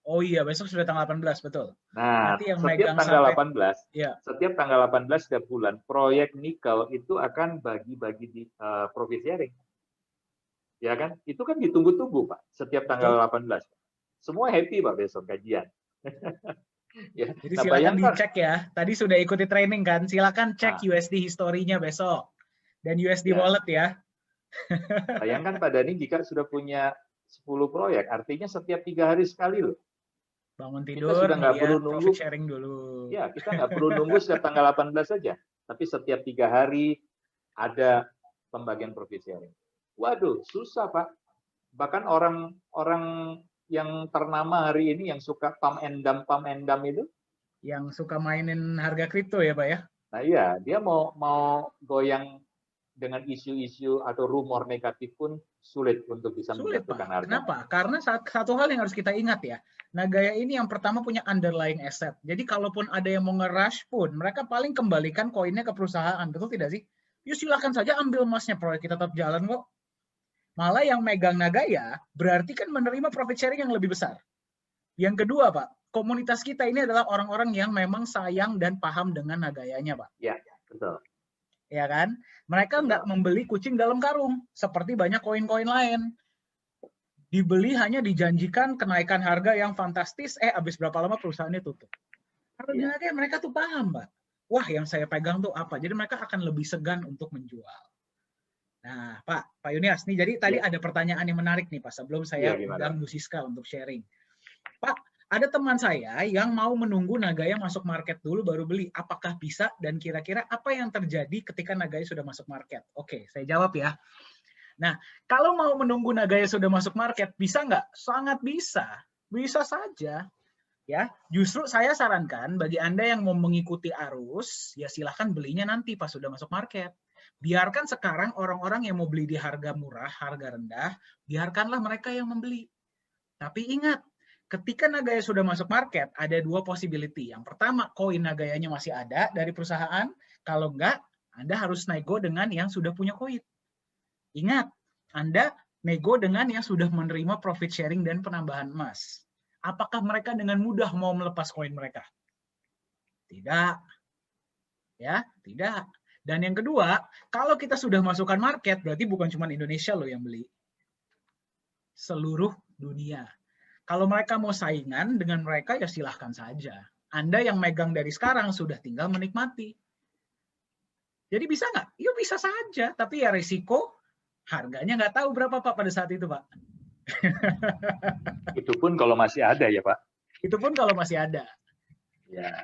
Oh iya, besok sudah tanggal 18, betul. Nah, yang setiap tanggal sampai, 18, setiap tanggal 18 setiap bulan, proyek nikel itu akan bagi-bagi di profit sharing. Ya kan? Itu kan ditunggu-tunggu, Pak, setiap tanggal 18. Semua happy, Pak, besok gajian. Ya. Jadi silakan dicek ya. Tadi sudah ikuti training kan? Silakan cek USD historinya besok. Dan USD wallet ya. Bayangkan Pak Dhani jika sudah punya 10 proyek, artinya setiap 3 hari sekali loh. Bangun tidur, kita sudah nggak perlu nunggu. Sharing dulu. Ya, kita nggak perlu nunggu setiap tanggal 18 saja. Tapi setiap 3 hari ada pembagian profit sharing. Waduh, susah Pak. Bahkan orang yang ternama hari ini yang suka pump and dump itu. Yang suka mainin harga kripto ya Pak ya? Nah iya, dia mau goyang dengan isu-isu atau rumor negatif pun sulit untuk bisa menjatuhkan harga. Kenapa? Karena satu hal yang harus kita ingat ya, Nagaya ini yang pertama punya underlying asset. Jadi kalaupun ada yang mau nge-rush pun, mereka paling kembalikan koinnya ke perusahaan. Betul tidak sih? Yuk silakan saja ambil emasnya, proyek kita tetap jalan kok. Malah yang megang Nagaya berarti kan menerima profit sharing yang lebih besar. Yang kedua Pak, komunitas kita ini adalah orang-orang yang memang sayang dan paham dengan nagayanya, Pak. Ya, betul. Ya kan? Mereka nggak membeli kucing dalam karung seperti banyak koin-koin lain. Dibeli hanya dijanjikan kenaikan harga yang fantastis, habis berapa lama perusahaannya tutup. Kalau di Nagaya mereka tuh paham, Pak. Wah, yang saya pegang tuh apa? Jadi mereka akan lebih segan untuk menjual. Nah, Pak Yunias, nih jadi tadi ada pertanyaan yang menarik nih, Pak, sebelum saya undang Bu Siska untuk sharing. Pak, ada teman saya yang mau menunggu Nagaya masuk market dulu baru beli. Apakah bisa dan kira-kira apa yang terjadi ketika Nagaya sudah masuk market? Oke, saya jawab ya. Nah, kalau mau menunggu Nagaya sudah masuk market, bisa nggak? Sangat bisa. Bisa saja. Ya, justru saya sarankan bagi Anda yang mau mengikuti arus, ya silahkan belinya nanti pas sudah masuk market. Biarkan sekarang orang-orang yang mau beli di harga murah, harga rendah, biarkanlah mereka yang membeli. Tapi ingat, ketika Nagaya sudah masuk market, ada dua possibility. Yang pertama, koin Nagayanya masih ada dari perusahaan. Kalau enggak, Anda harus nego dengan yang sudah punya koin. Ingat, Anda nego dengan yang sudah menerima profit sharing dan penambahan emas. Apakah mereka dengan mudah mau melepas koin mereka? Tidak. Ya, tidak. Dan yang kedua, kalau kita sudah masukkan market, berarti bukan cuma Indonesia loh yang beli. Seluruh dunia. Kalau mereka mau saingan dengan mereka, ya silahkan saja. Anda yang megang dari sekarang sudah tinggal menikmati. Jadi bisa nggak? Ya bisa saja, tapi ya risiko harganya nggak tahu berapa, Pak, pada saat itu, Pak. Itu pun kalau masih ada ya, Pak? Itu pun kalau masih ada. Ya.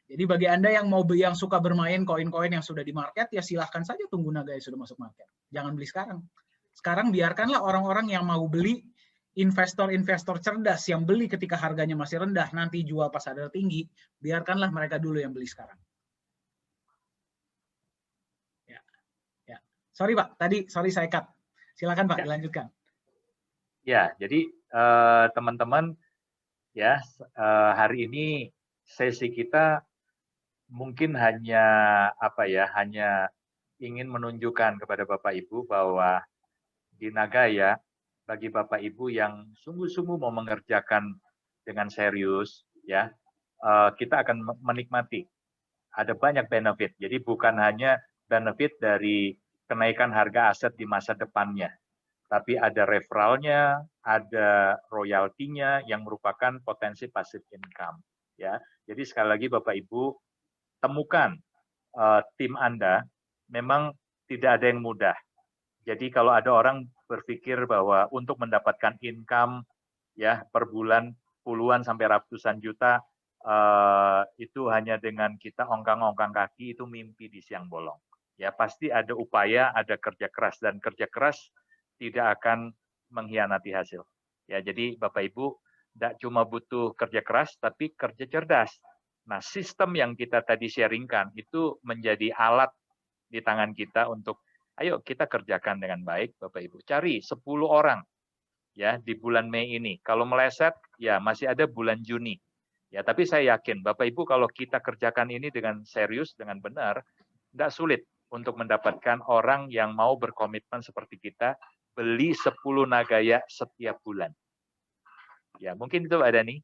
Jadi bagi Anda yang mau yang suka bermain koin-koin yang sudah di market, ya silahkan saja tunggu Nagaya sudah masuk market. Jangan beli sekarang. Sekarang biarkanlah orang-orang yang mau beli, investor-investor cerdas yang beli ketika harganya masih rendah, nanti jual pas ada tinggi, biarkanlah mereka dulu yang beli sekarang. Ya. Sorry Pak, sorry saya cut. Silakan Pak, dilanjutkan. Ya, jadi teman-teman ya hari ini sesi kita mungkin hanya hanya ingin menunjukkan kepada Bapak Ibu bahwa di Nagaya bagi Bapak Ibu yang sungguh-sungguh mau mengerjakan dengan serius ya, kita akan menikmati ada banyak benefit. Jadi bukan hanya benefit dari kenaikan harga aset di masa depannya, tapi ada referralnya, ada royaltinya yang merupakan potensi passive income ya. Jadi sekali lagi Bapak Ibu temukan tim Anda, memang tidak ada yang mudah. Jadi kalau ada orang berpikir bahwa untuk mendapatkan income ya per bulan puluhan sampai ratusan juta itu hanya dengan kita ongkang-ongkang kaki, itu mimpi di siang bolong. Ya pasti ada upaya, ada kerja keras, dan kerja keras tidak akan mengkhianati hasil. Ya jadi Bapak Ibu tidak cuma butuh kerja keras, tapi kerja cerdas. Nah, sistem yang kita tadi sharingkan itu menjadi alat di tangan kita untuk, ayo kita kerjakan dengan baik, Bapak Ibu. Cari 10 orang ya di bulan Mei ini. Kalau meleset, ya masih ada bulan Juni. Ya, tapi saya yakin Bapak Ibu kalau kita kerjakan ini dengan serius, dengan benar, tidak sulit untuk mendapatkan orang yang mau berkomitmen seperti kita, beli 10 Nagaya setiap bulan. Ya, mungkin itu Pak Dhani.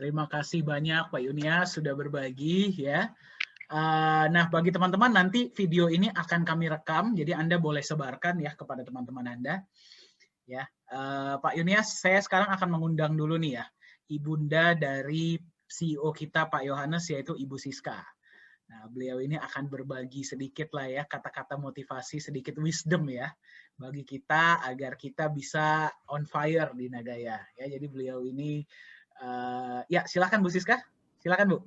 Terima kasih banyak Pak Yunias sudah berbagi ya. Nah, bagi teman-teman nanti video ini akan kami rekam, jadi Anda boleh sebarkan ya kepada teman-teman Anda. Ya, Pak Yunias, saya sekarang akan mengundang dulu nih ya, ibunda dari CEO kita Pak Yohanes, yaitu Ibu Siska. Nah, beliau ini akan berbagi sedikit lah ya, kata-kata motivasi, sedikit wisdom ya, bagi kita agar kita bisa on fire di Nagaya. Ya, jadi beliau ini ya, silakan Bu Siska. Silakan Bu.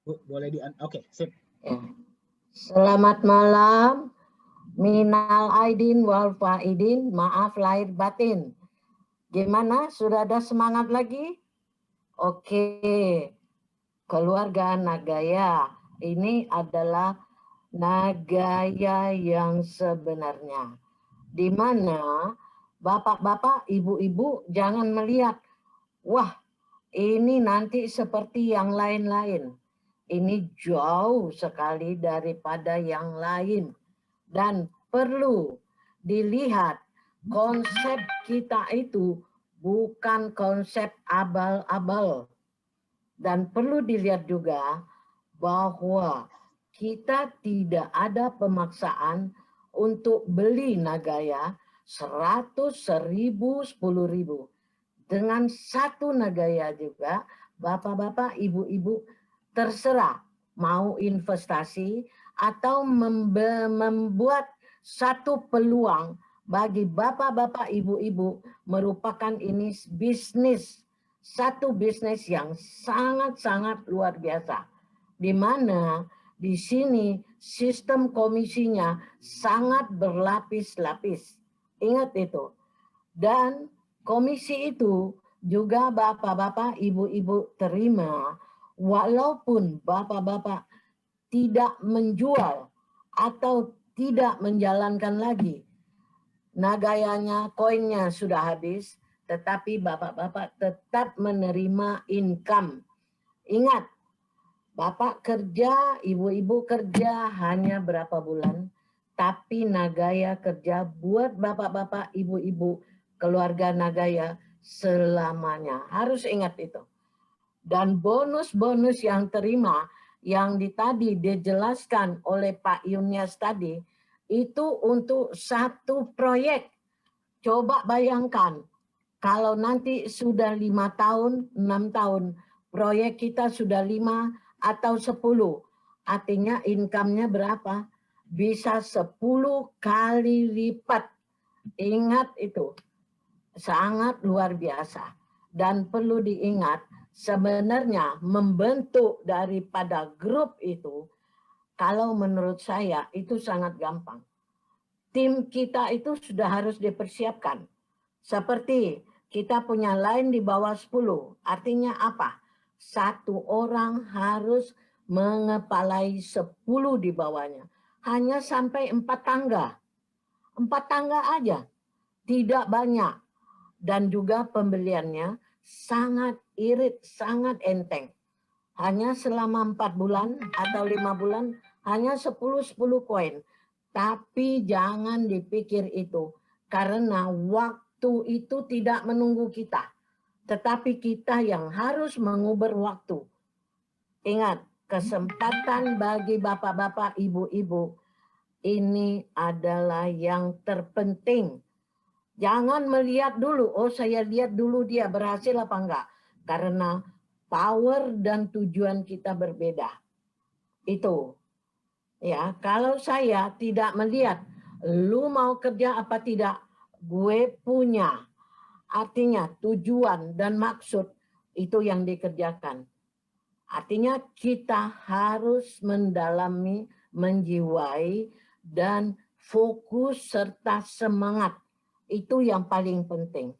Bu, boleh oke, sip. Ya. Selamat malam. Minal aidin wal faidin, maaf lahir batin. Gimana? Sudah ada semangat lagi? Oke. Keluarga Nagaya. Ini adalah Nagaya yang sebenarnya, di mana bapak-bapak, ibu-ibu jangan melihat, wah ini nanti seperti yang lain-lain. Ini jauh sekali daripada yang lain dan perlu dilihat konsep kita itu bukan konsep abal-abal. Dan perlu dilihat juga bahwa kita tidak ada pemaksaan untuk beli Nagaya 100, 1000, 10.000. Dengan satu Nagaya juga, Bapak-bapak, Ibu-ibu terserah mau investasi atau membuat satu peluang bagi Bapak-bapak, Ibu-ibu merupakan ini bisnis. Satu bisnis yang sangat-sangat luar biasa. Di mana di sini sistem komisinya sangat berlapis-lapis. Ingat itu. Dan komisi itu juga Bapak-bapak, Ibu-ibu terima walaupun Bapak-bapak tidak menjual atau tidak menjalankan lagi. Nagayanya, koinnya sudah habis, tetapi Bapak-bapak tetap menerima income. Ingat, Bapak kerja, Ibu-ibu kerja hanya berapa bulan, tapi Nagaya kerja buat Bapak-bapak, Ibu-ibu, keluarga Nagaya selamanya. Harus ingat itu. Dan bonus-bonus yang terima, yang tadi dijelaskan oleh Pak Yunyas tadi, itu untuk satu proyek. Coba bayangkan, kalau nanti sudah 5 tahun, 6 tahun, proyek kita sudah 5 atau 10, artinya income-nya berapa? Bisa 10 kali lipat. Ingat itu, sangat luar biasa. Dan perlu diingat, sebenarnya membentuk daripada grup itu, kalau menurut saya itu sangat gampang. Tim kita itu sudah harus dipersiapkan. Seperti kita punya line di bawah 10. Artinya apa? Satu orang harus mengepalai 10 di bawahnya. Hanya sampai 4 tangga. 4 tangga aja. Tidak banyak. Dan juga pembeliannya sangat irit, sangat enteng. Hanya selama 4 bulan atau 5 bulan, hanya 10 koin. Tapi jangan dipikir itu. Karena waktu itu tidak menunggu kita, tetapi kita yang harus mengubah waktu. Ingat, kesempatan bagi bapak-bapak, ibu-ibu, ini adalah yang terpenting. Jangan melihat dulu, oh saya lihat dulu dia berhasil apa enggak. Karena power dan tujuan kita berbeda. Itu. Ya, kalau saya tidak melihat, lu mau kerja apa tidak, gue punya. Artinya tujuan dan maksud itu yang dikerjakan. Artinya kita harus mendalami, menjiwai, dan fokus serta semangat. Itu yang paling penting.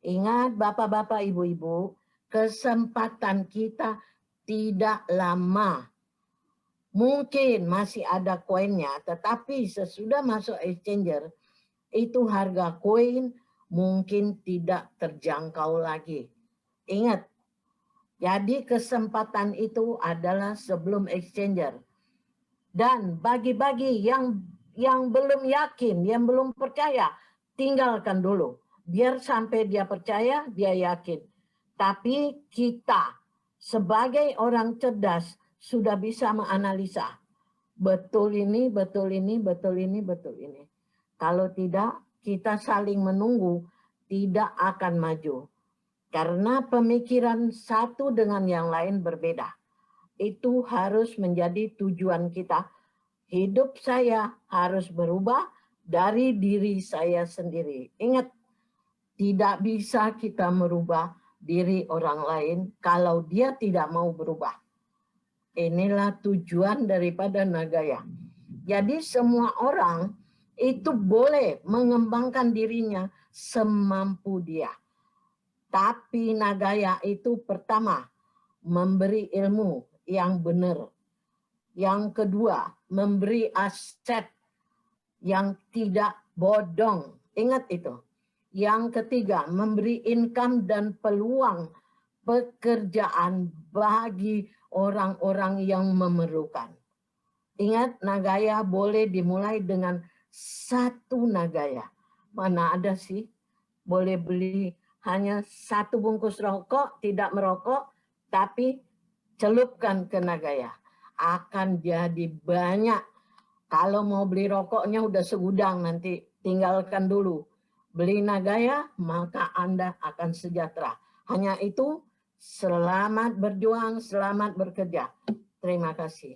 Ingat bapak-bapak, ibu-ibu, kesempatan kita tidak lama. Mungkin masih ada koinnya, tetapi sesudah masuk exchanger, itu harga koin mungkin tidak terjangkau lagi. Ingat, jadi kesempatan itu adalah sebelum exchanger. Dan bagi-bagi yang belum yakin, yang belum percaya, tinggalkan dulu. Biar sampai dia percaya, dia yakin. Tapi kita sebagai orang cerdas sudah bisa menganalisa. Betul ini, betul ini, betul ini, betul ini. Kalau tidak, kita saling menunggu, tidak akan maju. Karena pemikiran satu dengan yang lain berbeda. Itu harus menjadi tujuan kita. Hidup saya harus berubah dari diri saya sendiri. Ingat, tidak bisa kita merubah diri orang lain kalau dia tidak mau berubah. Inilah tujuan daripada Nagaya. Jadi semua orang itu boleh mengembangkan dirinya semampu dia. Tapi Nagaya itu pertama, memberi ilmu yang benar. Yang kedua, memberi aset yang tidak bodong. Ingat itu. Yang ketiga, memberi income dan peluang pekerjaan bagi orang-orang yang memerlukan. Ingat, Nagaya boleh dimulai dengan satu Nagaya. Mana ada sih boleh beli hanya satu bungkus rokok, tidak merokok, tapi celupkan ke Nagaya. Akan jadi banyak. Kalau mau beli rokoknya udah segudang, nanti tinggalkan dulu. Beli Nagaya, maka Anda akan sejahtera. Hanya itu, selamat berjuang, selamat bekerja. Terima kasih.